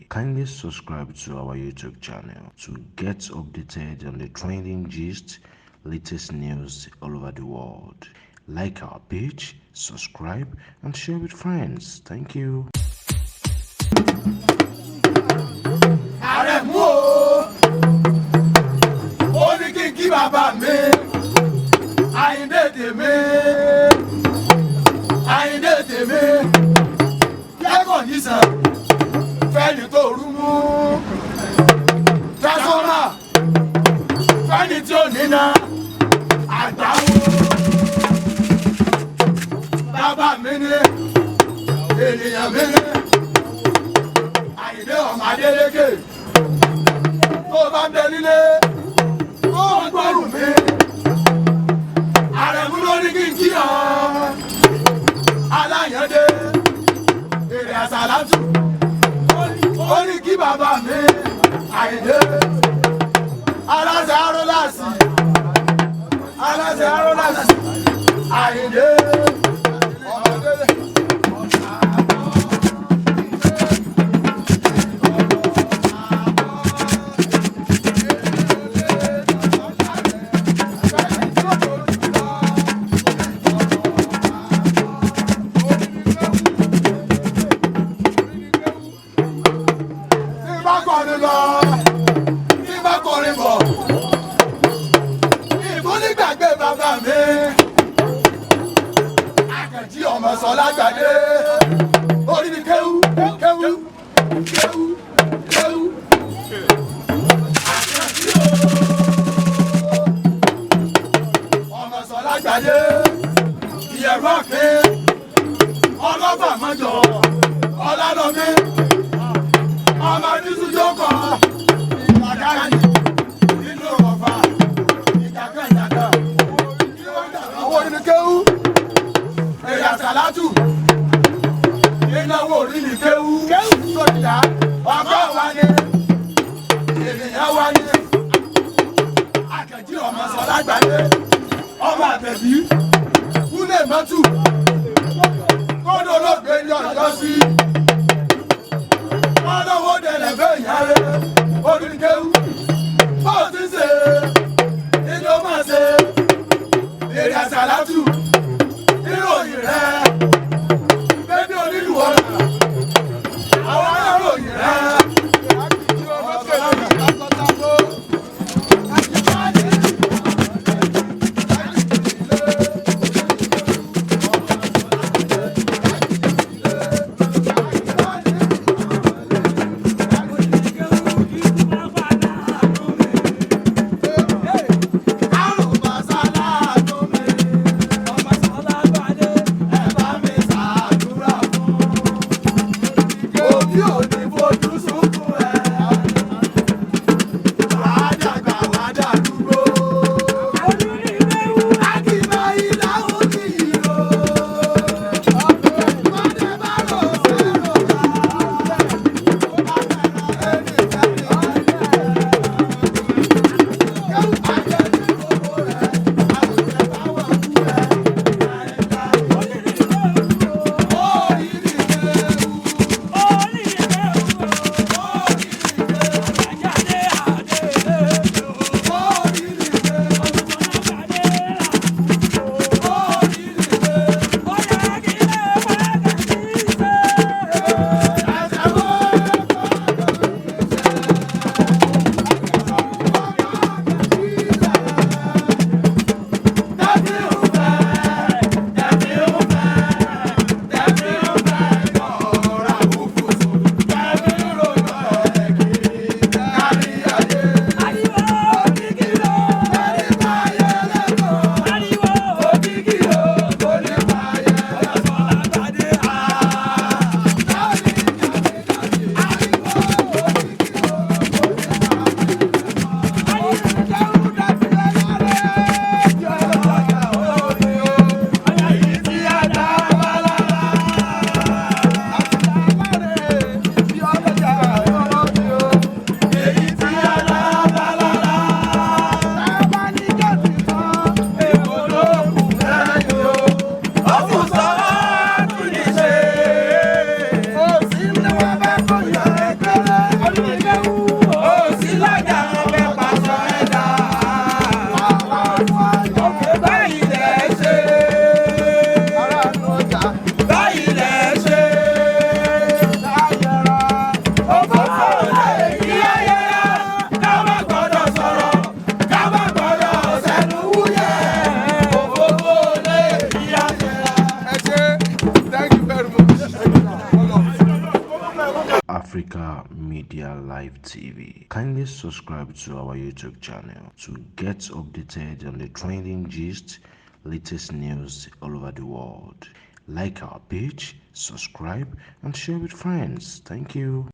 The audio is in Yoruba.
Kindly subscribe to our YouTube channel to get updated on the trending gist, latest news all over the world. Like our page, subscribe, and share with friends. Thank you. Àrẹ̀mú o, ó ní kí n kí bàbá mi, Àyìndé tèmi, Àyìndé tèmi, kẹ́kọ̀ọ́ nísàn, fẹ́ni tó rú mú, transformer, fẹ́ni tí ò níná, àgbáwo, bàbá mi ni, ènìyàn mi ni, Àyìndé ọmọ Adélékè. Tó bá ń bẹ nílé tó ń gbọ́rù mi Àrẹ̀mú ló ní kí n kí ọ Aláyàndé èrè àsàlátù ó ní kí bàbá mi Àyìndé aláṣẹ arólàsì Àyìndé ọmọdé. Ọmọ Sọlá Gbadé orí mi kéwú kéwú kéwú kéwú. Ọmọ Sọlá Gbadé ìyẹ̀rọ àké ọlọ́fà mọ́jọ ọlálọ́mí ọmọ dísújókọ̀ ìgbàkáyì nínú ọ̀fà ìjàkàjàkà orí mi kéwú. Èrè àsàlátù ìnáwó orí ni kéwú sódìdá ọgọ́ wa ni ènìyàn wa ni Àkànjí ọmọ Sọlá Gbadé ọmọ Àbẹ̀bí kúlẹ̀ mọ́tù kódó olóògbé ní ọjọ́ sí wọn lọ́wọ́ dẹ̀lẹ̀ bẹ́ẹ̀ yára orí ni kéwú bó ti ṣe nínú máa ṣe èrè àsàlátù. Ìròyìn rẹ̀ bébí onílù ọ̀la àwọn ìròyìn rẹ̀. Alpha Media Live TV. Kindly subscribe to our YouTube channel to get updated on the trending gist, latest news all over the world. Like our page, subscribe, and share with friends. Thank you.